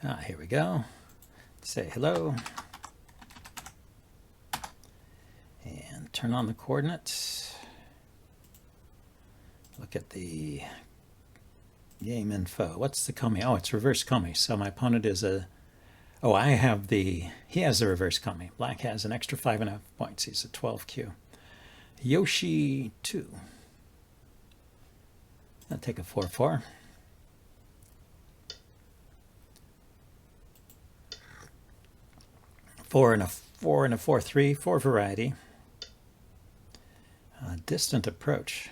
Here we go. Say hello. And turn on the coordinates. Look at the game info. What's the Komi? Oh, it's reverse Komi. So my opponent is a... Oh, I have the... He has the reverse Komi. Black has an extra 5.5 points. He's a 12Q. Yoshi 2. I'll take a 4-4. Four and a 4-3 for variety. Distant approach.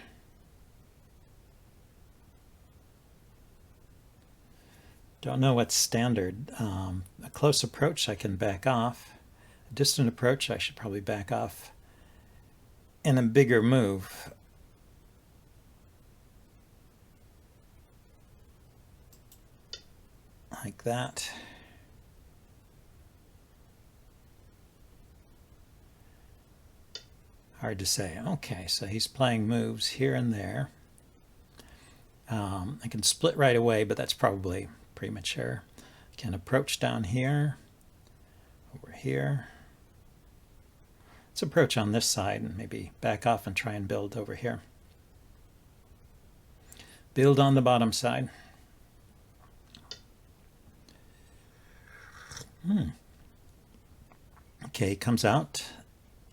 Don't know what's standard. A close approach I can back off. A distant approach I should probably back off. And a bigger move. Like that. Hard to say. Okay, so he's playing moves here and there. I can split right away, but that's probably premature. I can approach down here, over here. Let's approach on this side and maybe back off and try and build over here. Build on the bottom side. Okay, comes out.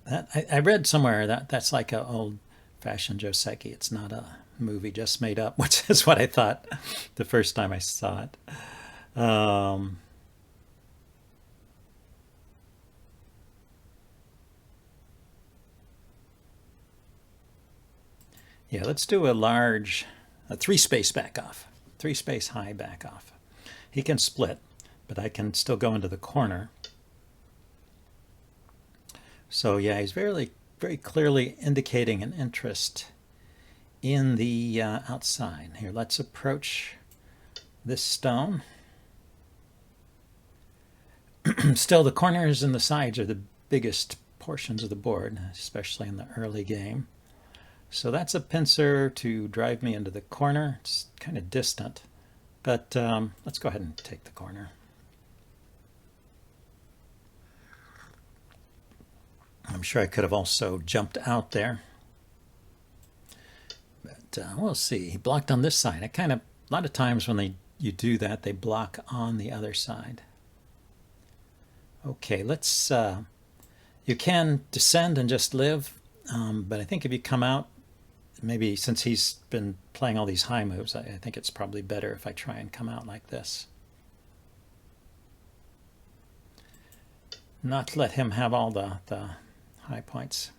That I read somewhere that's like an old-fashioned Joseki. It's not a movie just made up, which is what I thought the first time I saw it. Yeah, let's do a 3-space back off. 3-space high back off. He can split, but I can still go into the corner. So yeah, he's very clearly indicating an interest in the outside. Here, let's approach this stone. Still, the corners and the sides are the biggest portions of the board, especially in the early game. So that's a pincer to drive me into the corner. It's kind of distant, but let's go ahead and take the corner. I'm sure I could have also jumped out there, but we'll see. He blocked on this side. A lot of times when you do that, they block on the other side. Okay, let's. You can descend and just live, but I think if you come out, maybe since he's been playing all these high moves, I think it's probably better if I try and come out like this. Not let him have all the high points.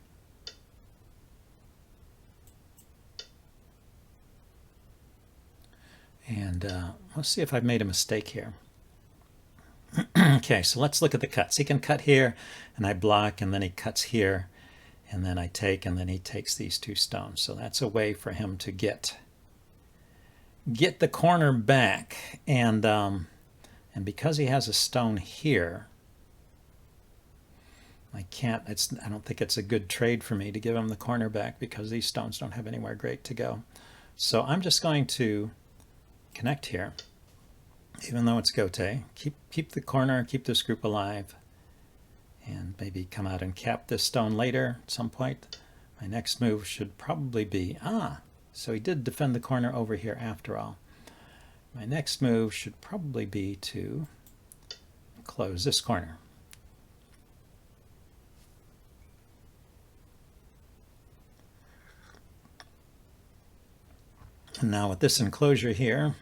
And let's see if I've made a mistake here. Okay, so let's look at the cuts. He can cut here, and I block, and then he cuts here, and then I take, and then he takes these 2 stones. So that's a way for him to get the corner back. And because he has a stone here, I don't think it's a good trade for me to give him the corner back because these stones don't have anywhere great to go. So I'm just going to connect here, even though it's Gote. Keep the corner, keep this group alive, and maybe come out and cap this stone later at some point. My next move should probably be, so he did defend the corner over here after all. My next move should probably be to close this corner. And now with this enclosure here,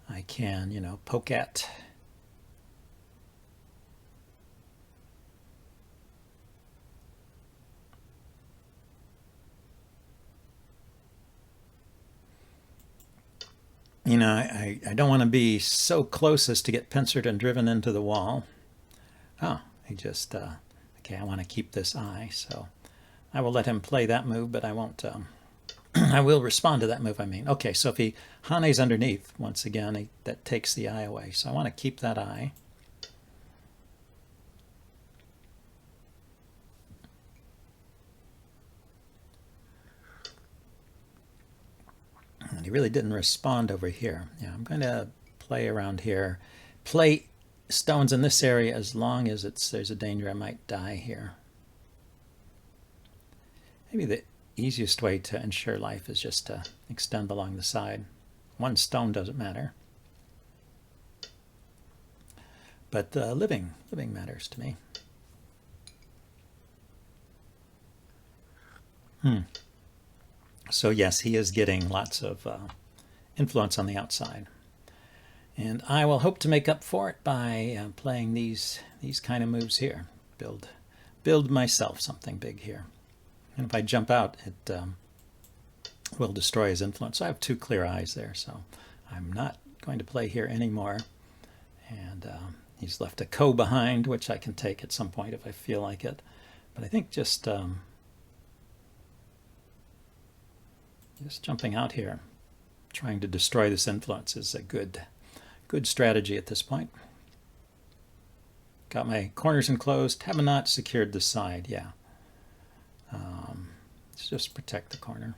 I can, poke at. I don't want to be so close as to get pincered and driven into the wall. Oh, he just, okay, I want to keep this eye, so I will let him play that move, but I won't, I will respond to that move, I mean. Okay, so if he Hane's underneath, once again, that takes the eye away. So I want to keep that eye. And he really didn't respond over here. Yeah, I'm going to play around here. play stones in this area as long as there's a danger I might die here. Maybe the easiest way to ensure life is just to extend along the side. One stone doesn't matter. But living matters to me. So yes, he is getting lots of influence on the outside. And I will hope to make up for it by playing these kind of moves here. Build myself something big here. And if I jump out, it will destroy his influence. So I have 2 clear eyes there, so I'm not going to play here anymore. And he's left a ko behind, which I can take at some point if I feel like it. But I think just jumping out here, trying to destroy this influence is a good strategy at this point. Got my corners enclosed, have not secured the side, yeah. Let's just protect the corner.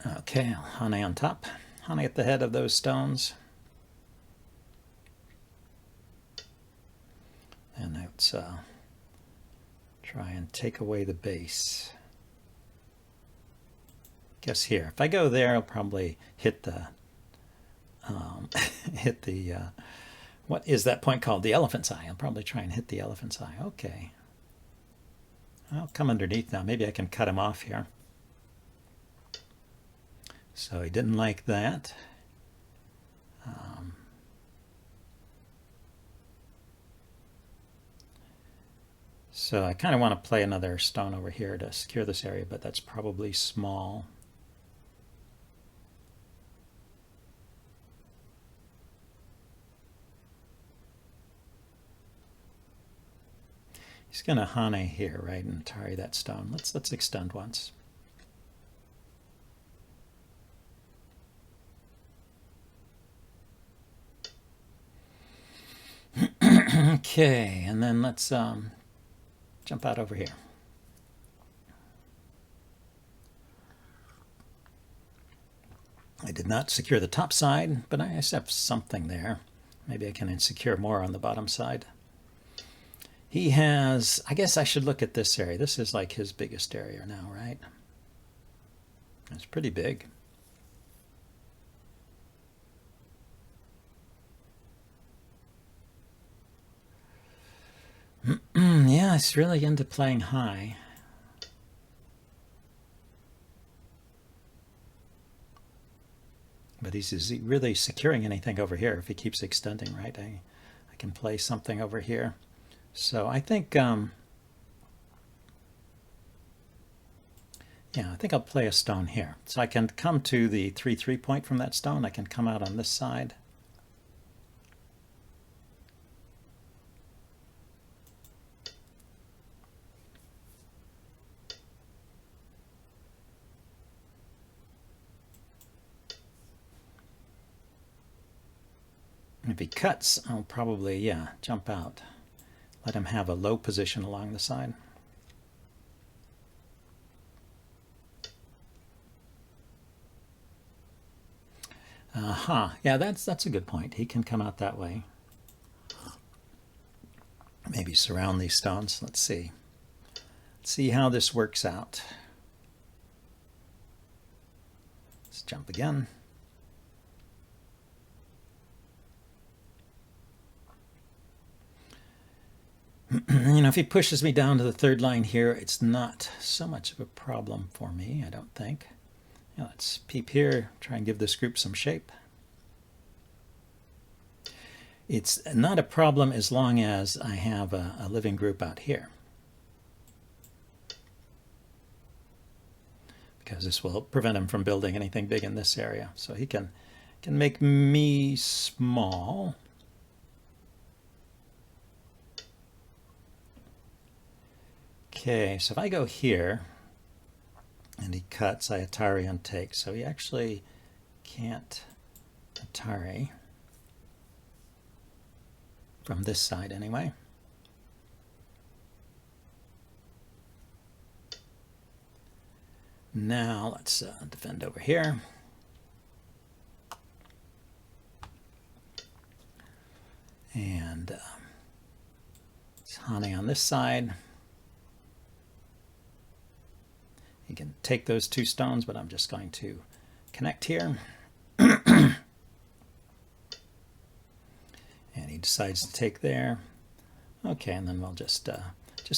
Okay, Hane on top. Hane at the head of those stones. And let's try and take away the base. Guess here. If I go there, I'll probably hit the what is that point called? The elephant's eye. I'll probably try and hit the elephant's eye. Okay. I'll come underneath now. Maybe I can cut him off here. So he didn't like that. So I kind of want to play another stone over here to secure this area, but that's probably small. He's going to Hane here, right, and Atari that stone. Let's extend once. Okay, and then let's jump out over here. I did not secure the top side, but I have something there. Maybe I can secure more on the bottom side. He has, I guess I should look at this area. This is like his biggest area now, right? It's pretty big. Yeah, he's really into playing high. But is he really securing anything over here if he keeps extending, right? I can play something over here. So I think, yeah, I think I'll play a stone here. So I can come to the 3-3 point from that stone. I can come out on this side. If he cuts, I'll probably, yeah, jump out. Let him have a low position along the side. Yeah, that's a good point. He can come out that way. Maybe surround these stones. Let's see. Let's see how this works out. Let's jump again. You know, if he pushes me down to the 3rd line here, it's not so much of a problem for me, I don't think. Yeah, let's peep here, try and give this group some shape. It's not a problem as long as I have a living group out here, because this will prevent him from building anything big in this area. So he can make me small. Okay, so if I go here and he cuts, I Atari on take. So he actually can't Atari. from this side anyway. Now let's defend over here. And it's Hane on this side. You can take those two stones, but I'm just going to connect here. And he decides to take there. Okay, and then we'll just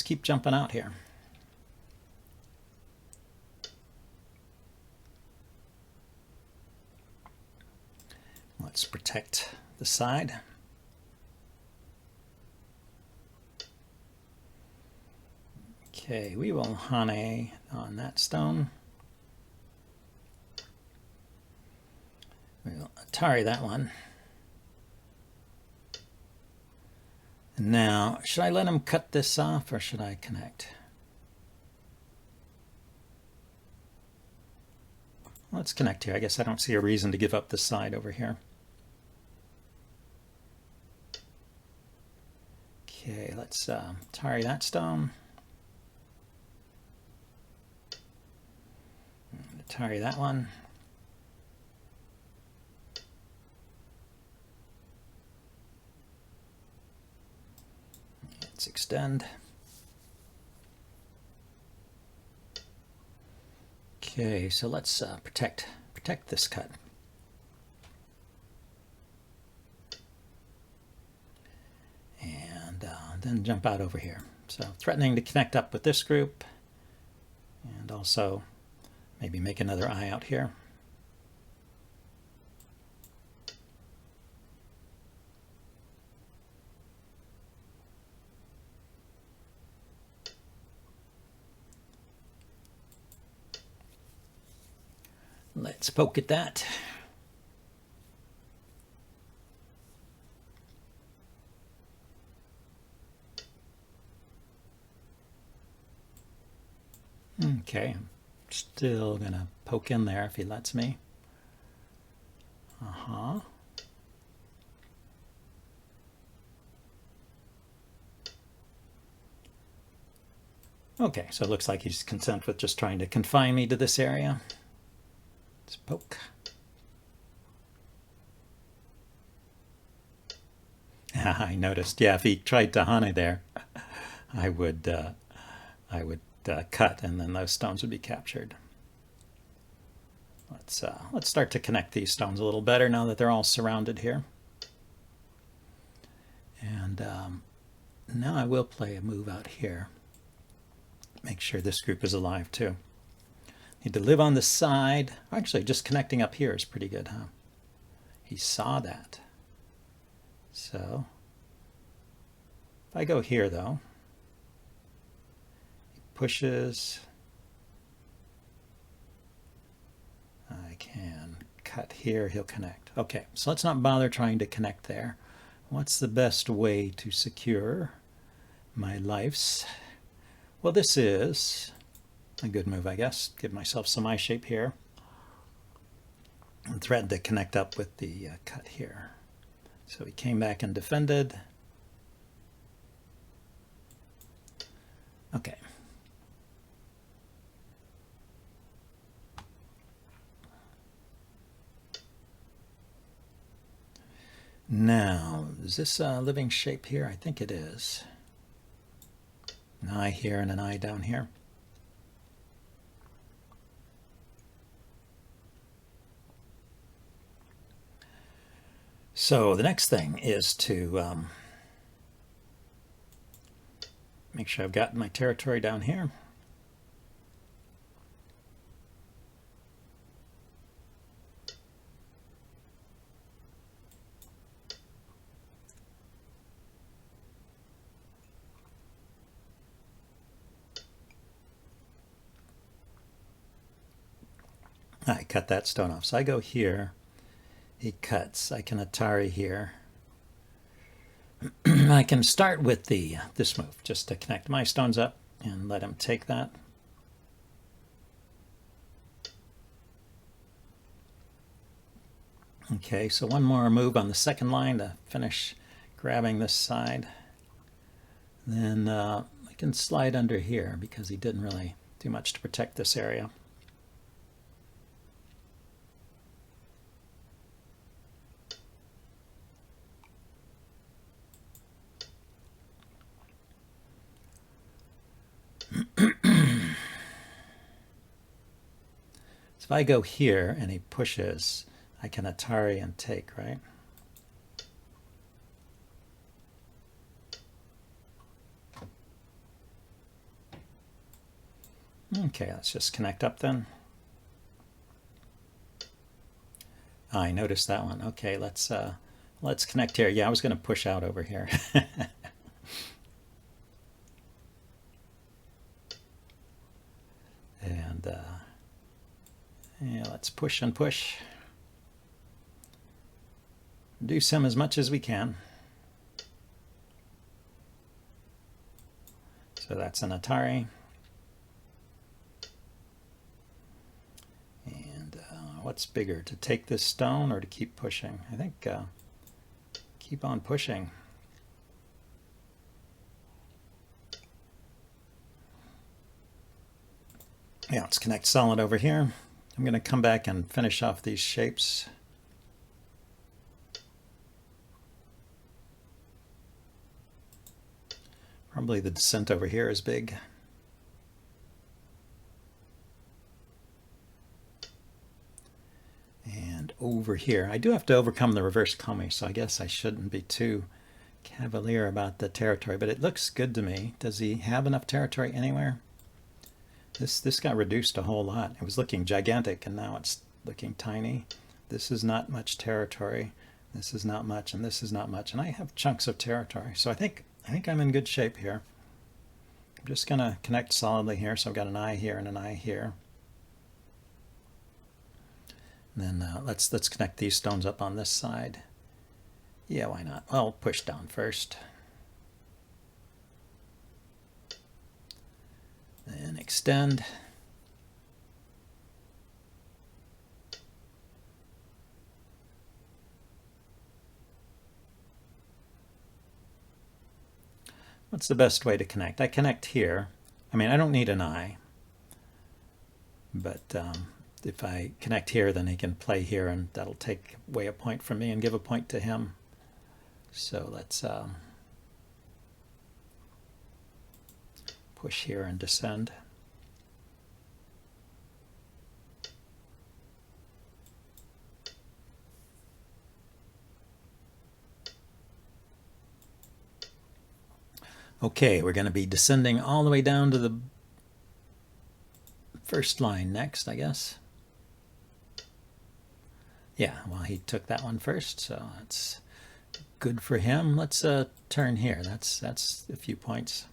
keep jumping out here. Let's protect the side. Okay, we will Hane on that stone. We'll Atari that one. And now, should I let him cut this off or should I connect? Let's connect here. I guess I don't see a reason to give up this side over here. Okay, let's Atari that stone. Atari that one. Let's extend. Okay, so let's protect this cut. And then jump out over here. So threatening to connect up with this group, and also maybe make another eye out here. Let's poke at that. Okay, I'm still gonna poke in there if he lets me. Okay, so it looks like he's content with just trying to confine me to this area. Let's poke. I noticed, yeah, if he tried to Hane there, I would cut, and then those stones would be captured. Let's start to connect these stones a little better now that they're all surrounded here. And now I will play a move out here. Make sure this group is alive too. Need to live on the side. Actually, just connecting up here is pretty good, huh? He saw that. So if I go here though, he pushes. I can cut here, he'll connect. Okay, so let's not bother trying to connect there. What's the best way to secure my lives? Well, this is a good move, I guess. Give myself some eye shape here. And threaten to connect up with the cut here. So he came back and defended. Okay. Now, is this a living shape here? I think it is. An eye here and an eye down here. So the next thing is to make sure I've got my territory down here. I cut that stone off. So I go here. He cuts. I can Atari here. I can start with this move just to connect my stones up and let him take that. Okay, so one more move on the second line to finish grabbing this side. Then I can slide under here because he didn't really do much to protect this area. So if I go here and he pushes, I can Atari and take, right? Okay, let's just connect up then. I noticed that one. Okay, let's connect here. Yeah, I was going to push out over here. And yeah, let's push and push. Do some as much as we can. So that's an Atari. And what's bigger, to take this stone or to keep pushing? I think keep on pushing. Yeah, let's connect solid over here. I'm going to come back and finish off these shapes. Probably the descent over here is big. And over here, I do have to overcome the reverse Komi, so I guess I shouldn't be too cavalier about the territory, but it looks good to me. Does he have enough territory anywhere? This got reduced a whole lot. It was looking gigantic, and now it's looking tiny. This is not much territory. This is not much, and this is not much. And I have chunks of territory, so I think I'm in good shape here. I'm just going to connect solidly here, so I've got an eye here and an eye here. And then let's connect these stones up on this side. Yeah, why not? I'll push down first. Then extend. What's the best way to connect? I connect here. I mean, I don't need an eye, but if I connect here, then he can play here, and that'll take away a point from me and give a point to him. So let's push here and descend. Okay, we're going to be descending all the way down to the first line next, I guess. Yeah, well, he took that one first, so that's good for him. Let's turn here. That's a few points.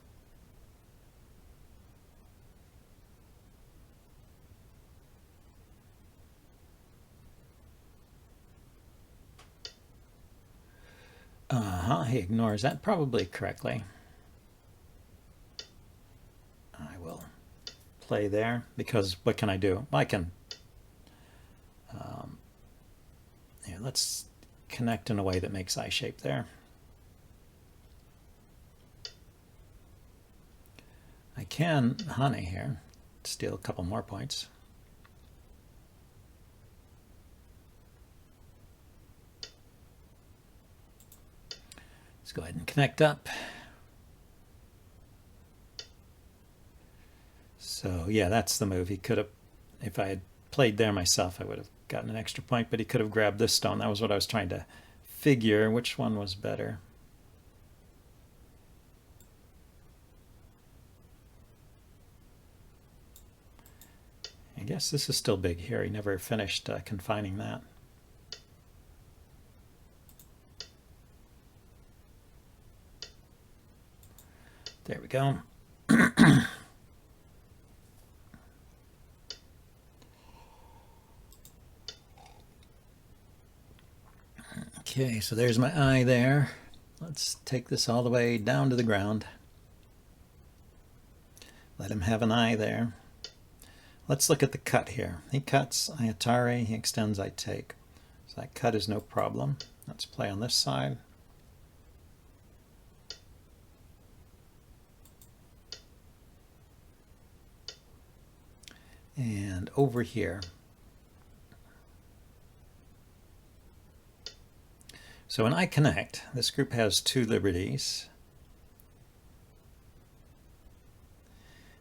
He ignores that probably correctly. I will play there because what can I do? I can. Here, let's connect in a way that makes eye shape there. I can honey here, steal a couple more points. Let's go ahead and connect up. So yeah, that's the move. He could have, if I had played there myself, I would have gotten an extra point, but he could have grabbed this stone. That was what I was trying to figure, which one was better. I guess this is still big here. He never finished confining that. There we go. Okay, so there's my eye there. Let's take this all the way down to the ground. Let him have an eye there. Let's look at the cut here. He cuts, I Atari, he extends, I take. So that cut is no problem. Let's play on this side. and over here. So when I connect, this group has 2 liberties.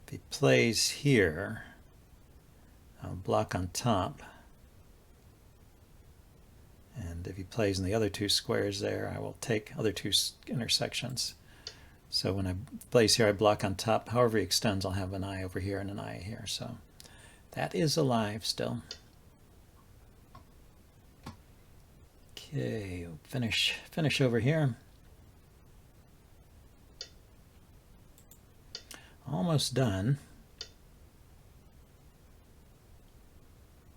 If he plays here, I'll block on top. And if he plays in the other 2 squares there, I will take other 2 intersections. So when I place here, I block on top. However he extends, I'll have an eye over here and an eye here. So that is alive still. Okay, finish over here. Almost done.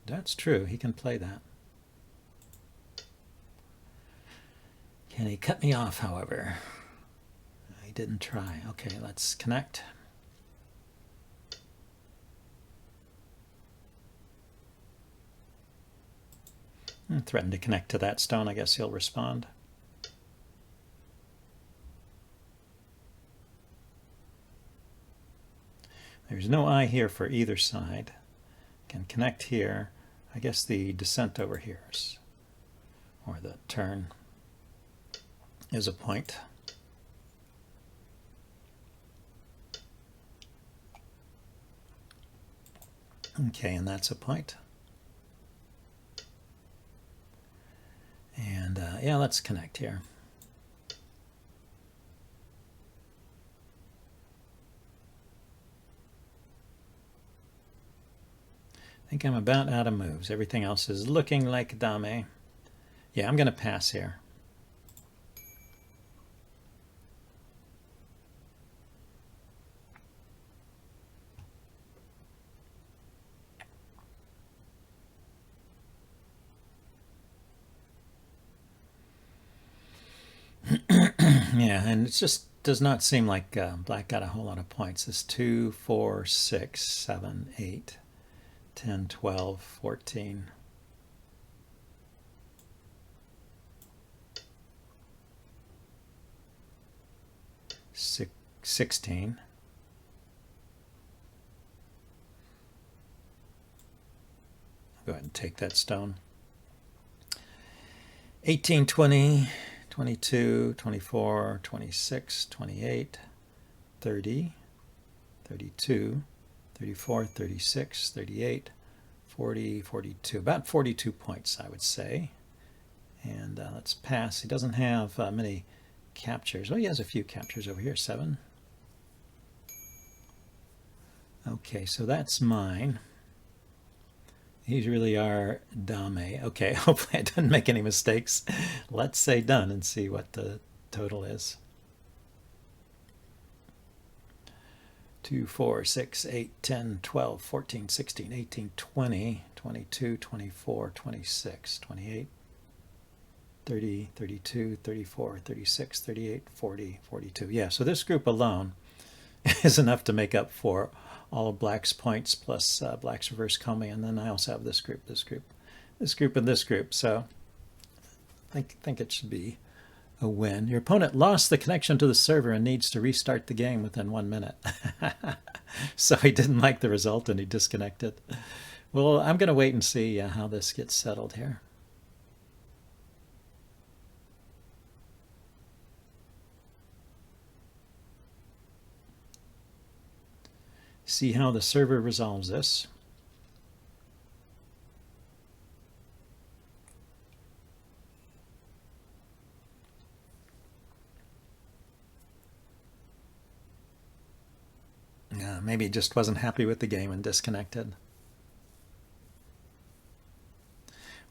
That's true, he can play that. Can he cut me off, however? He didn't try. Okay, let's connect. Threaten to connect to that stone. I guess he'll respond. There's no eye here for either side. Can connect here. I guess the descent over here is, or the turn is a point. Okay, and that's a point. And yeah, let's connect here. I think I'm about out of moves. Everything else is looking like dame. Yeah, I'm going to pass here. Yeah, and it just does not seem like black got a whole lot of points. It's 2, 4, 6, 7, 8, 10, 12, 14. 16. Go ahead and take that stone. 18, 20, 22, 24, 26, 28, 30, 32, 34, 36, 38, 40, 42. About 42 points, I would say. And let's pass. He doesn't have many captures. Well, he has a few captures over here. 7. Okay, so that's mine. These really are dame. Okay, hopefully I didn't make any mistakes. Let's say done and see what the total is. 2, 4, 6, 8, 10, 12, 14, 16, 18, 20, 22, 24, 26, 28, 30, 32, 34, 36, 38, 40, 42. Yeah, so this group alone is enough to make up for all of black's points plus black's reverse Komi, and then I also have this group, this group, this group, and this group. So I think it should be a win. Your opponent lost the connection to the server and needs to restart the game within 1 minute. So he didn't like the result and he disconnected. Well, I'm going to wait and see how this gets settled here. See how the server resolves this. Maybe he just wasn't happy with the game and disconnected.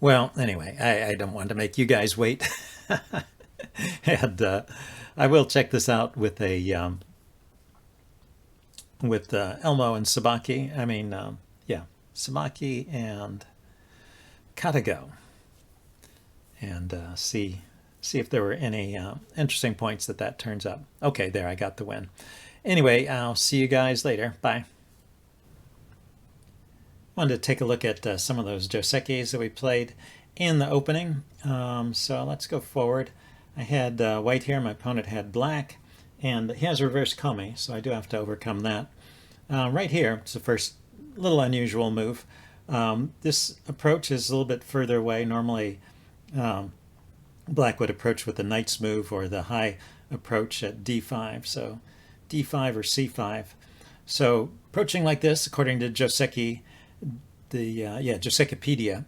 Well, anyway, I don't want to make you guys wait. And I will check this out with a Elmo and Sabaki. I mean, yeah, Sabaki and Katago, and see if there were any interesting points that turns up. Okay, there, I got the win. Anyway, I'll see you guys later. Bye. Wanted to take a look at some of those Josekis that we played in the opening. So let's go forward. I had white here. My opponent had black. And he has reverse Komi, so I do have to overcome that. Right here, it's the first little unusual move. This approach is a little bit further away. Normally, um, black would approach with the knight's move or the high approach at d5. So d5 or c5. So approaching like this, according to Joseki, Josekipedia,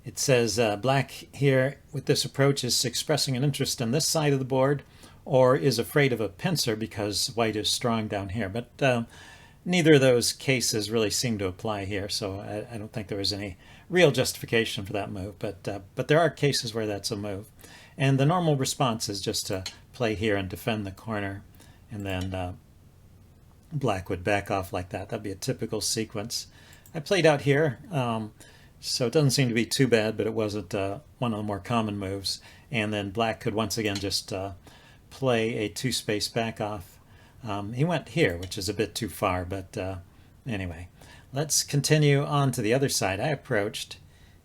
it says black here with this approach is expressing an interest in this side of the board, or is afraid of a pincer because white is strong down here. But neither of those cases really seem to apply here, so I don't think there was any real justification for that move. But there are cases where that's a move. And the normal response is just to play here and defend the corner, and then black would back off like that. That'd be a typical sequence. I played out here, so it doesn't seem to be too bad, but it wasn't one of the more common moves. And then black could once again just play a two-space back off. He went here, which is a bit too far, but anyway. Let's continue on to the other side. I approached,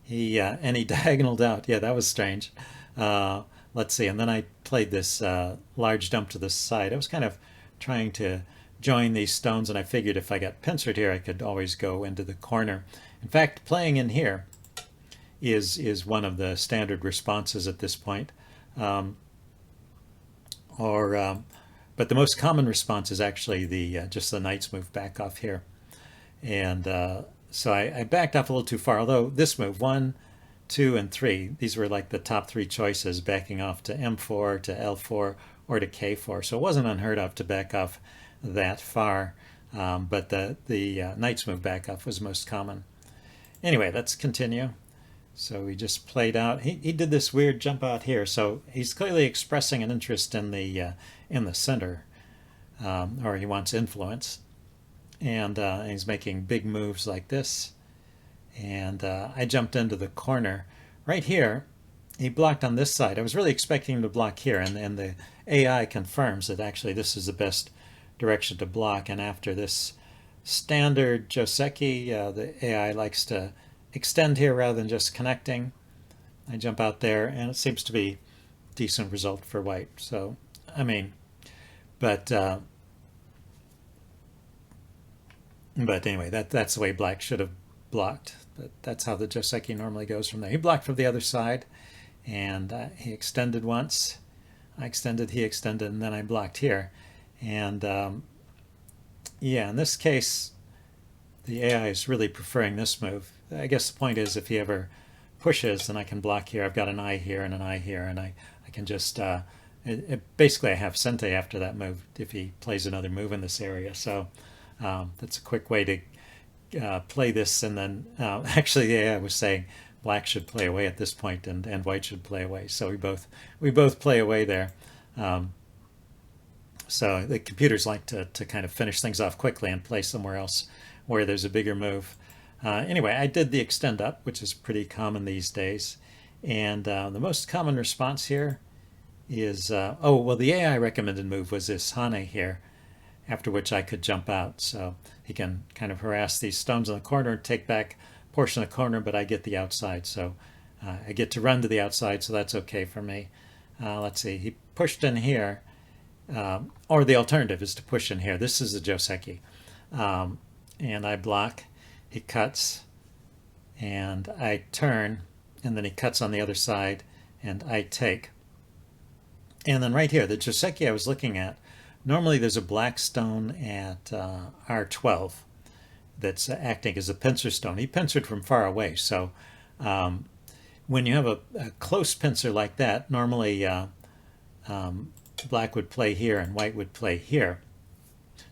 and he diagonaled out. Yeah, that was strange. Let's see, and then I played this large dump to the side. I was kind of trying to join these stones, and I figured if I got pincered here, I could always go into the corner. In fact, playing in here is one of the standard responses at this point. But the most common response is actually just the knight's move back off here. And so I backed off a little too far, although this move, 1, 2, and 3, these were like the top 3 choices, backing off to m4, to l4, or to k4. So it wasn't unheard of to back off that far, but the knight's move back off was most common. Anyway, let's continue. So we just played out. He did this weird jump out here, so he's clearly expressing an interest in the center, or he wants influence, and he's making big moves like this. And I jumped into the corner right here. He blocked on this side. I was really expecting him to block here, and the AI confirms that actually this is the best direction to block. And after this standard Joseki, the AI likes to extend here rather than just connecting. I jump out there, and it seems to be a decent result for white. So, I mean, but anyway, that's the way black should have blocked. That's how the Joseki normally goes from there. He blocked from the other side, and he extended once. I extended, he extended, and then I blocked here. And yeah, in this case, the AI is really preferring this move. I guess the point is if he ever pushes, then I can block here. I've got an eye here and an eye here, and I can just, basically I have Sente after that move if he plays another move in this area. So that's a quick way to play this. And then actually the AI was saying black should play away at this point, and white should play away. So we both play away there. So the computers like to kind of finish things off quickly and play somewhere else where there's a bigger move. Anyway, I did the extend up, which is pretty common these days. And the most common response here is, the AI recommended move was this Hane here, after which I could jump out. So he can kind of harass these stones in the corner and take back a portion of the corner, but I get the outside. So I get to run to the outside, so that's okay for me. Let's see, he pushed in here. Or the alternative is to push in here. This is the Joseki. And I block, he cuts, and I turn, and then he cuts on the other side, and I take. And then right here, the Joseki I was looking at, normally there's a black stone at R12 that's acting as a pincer stone. He pincered from far away, so when you have a close pincer like that, normally black would play here and white would play here.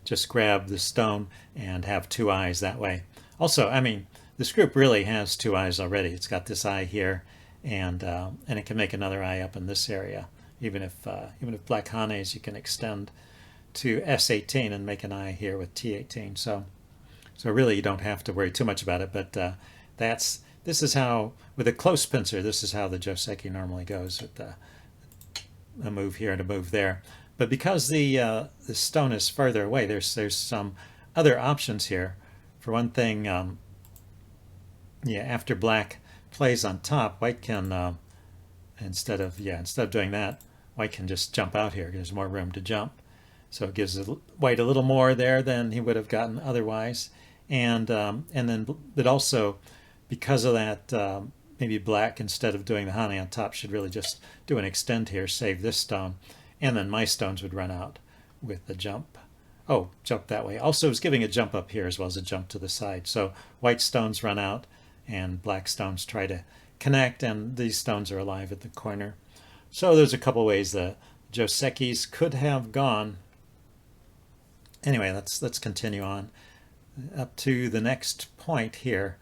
Just grab the stone and have 2 eyes that way. Also, I mean, this group really has 2 eyes already. It's got this eye here, and it can make another eye up in this area. Even if black Hanes, you can extend to S18 and make an eye here with T18. So really, you don't have to worry too much about it. But this is how, with a close pincer, this is how the Joseki normally goes, with a move here and a move there. But because the stone is further away, there's some other options here. For one thing, after black plays on top, white can instead of doing that, white can just jump out here. There's more room to jump, so it gives white a little more there than he would have gotten otherwise. and then but also because of that, maybe black, instead of doing the honey on top, should really just do an extend here, save this stone, and then my stones would run out with the jump. Oh, jump that way. Also, it's giving a jump up here as well as a jump to the side. So white stones run out, and black stones try to connect, and these stones are alive at the corner. So there's a couple ways the Josekis could have gone. Anyway, let's continue on up to the next point here.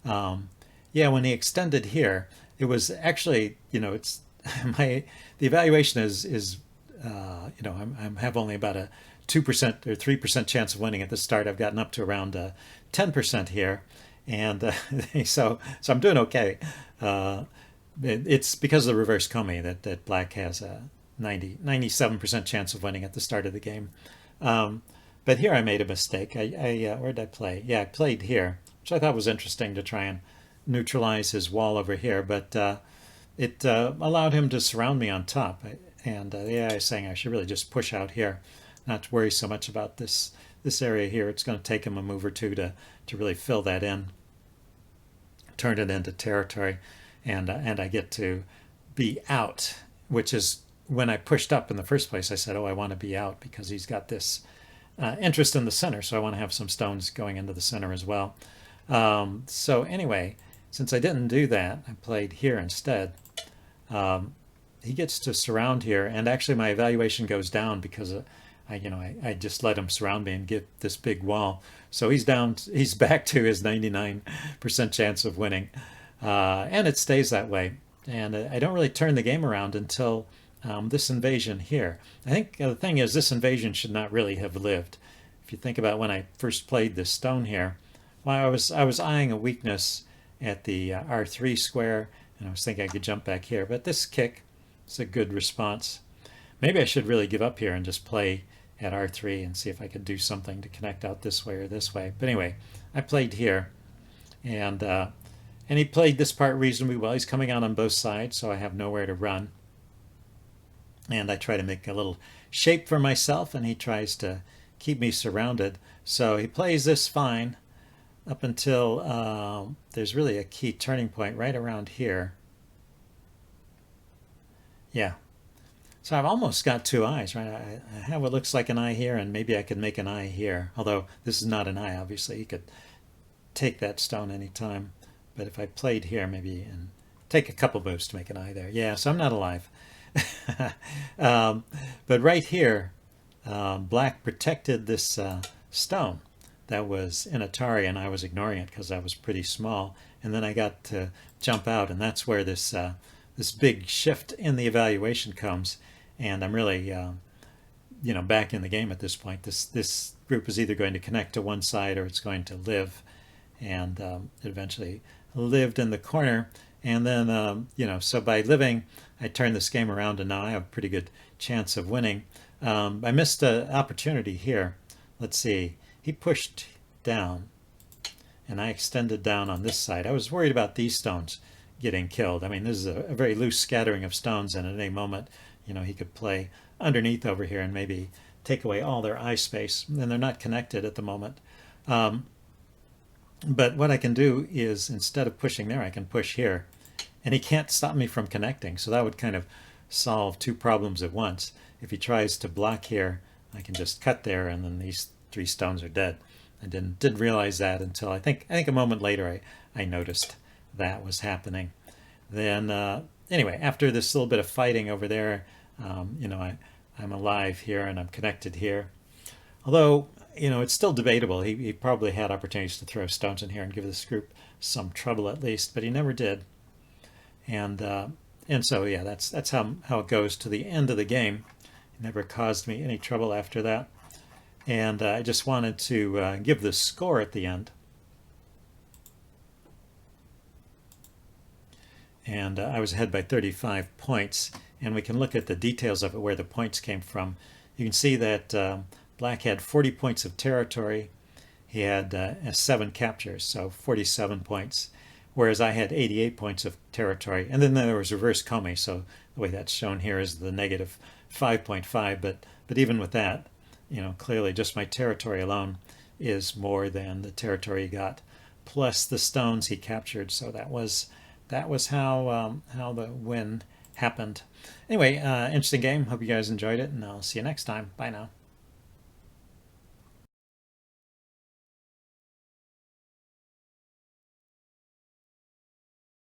Yeah, when he extended here, it was actually, it's my the evaluation is I'm have only about a 2% or 3% chance of winning at the start. I've gotten up to around 10% here, and so I'm doing okay. It's because of the reverse Komi that black has a 97% chance of winning at the start of the game. But here I made a mistake. Where did I play? Yeah, I played here, which I thought was interesting to try and neutralize his wall over here, but it allowed him to surround me on top. And yeah, I was saying I should really just push out here, not to worry so much about this area here. It's going to take him a move or two to really fill that in, turn it into territory, and I get to be out, which is when I pushed up in the first place. I said, oh, I want to be out because he's got this interest in the center, so I want to have some stones going into the center as well. So anyway, since I didn't do that, I played here instead. He gets to surround here, and actually my evaluation goes down because I just let him surround me and get this big wall. So he's down. He's back to his 99% chance of winning, and it stays that way. And I don't really turn the game around until this invasion here. I think the thing is, this invasion should not really have lived. If you think about when I first played this stone here, well, I was eyeing a weakness at the R3 square, and I was thinking I could jump back here. But this kick is a good response. Maybe I should really give up here and just play at R3 and see if I could do something to connect out this way or this way. But anyway, I played here, and he played this part reasonably well. He's coming out on both sides, so I have nowhere to run. And I try to make a little shape for myself, and he tries to keep me surrounded. So he plays this fine up until there's really a key turning point right around here. Yeah. So I've almost got two eyes, right? I have what looks like an eye here, and maybe I could make an eye here. Although this is not an eye, obviously. You could take that stone anytime. But if I played here, maybe, and take a couple moves to make an eye there. Yeah, so I'm not alive. But right here, black protected this stone that was in Atari, and I was ignoring it because I was pretty small. And then I got to jump out, and that's where this big shift in the evaluation comes. And I'm really, back in the game at this point. This group is either going to connect to one side or it's going to live, and it eventually lived in the corner. And then, so by living, I turned this game around, and now I have a pretty good chance of winning. I missed an opportunity here. Let's see. He pushed down, and I extended down on this side. I was worried about these stones getting killed. I mean, this is a very loose scattering of stones, and at any moment, he could play underneath over here and maybe take away all their eye space. And they're not connected at the moment. But what I can do is, instead of pushing there, I can push here. And he can't stop me from connecting. So that would kind of solve two problems at once. If he tries to block here, I can just cut there, and then these three stones are dead. I didn't realize that until I think a moment later I noticed that was happening. Then anyway, after this little bit of fighting over there, I'm alive here and I'm connected here. Although, it's still debatable. He probably had opportunities to throw stones in here and give this group some trouble at least, but he never did. And so yeah, that's how it goes to the end of the game. It never caused me any trouble after that. And I just wanted to give the score at the end. And I was ahead by 35 points. And we can look at the details of it, where the points came from. You can see that black had 40 points of territory. He had 7 captures, so 47 points. Whereas I had 88 points of territory. And then there was reverse Komi, so the way that's shown here is the negative 5.5. But even with that, clearly just my territory alone is more than the territory he got, plus the stones he captured. So that was how the win happened. Anyway, interesting game. Hope you guys enjoyed it, and I'll see you next time. Bye now.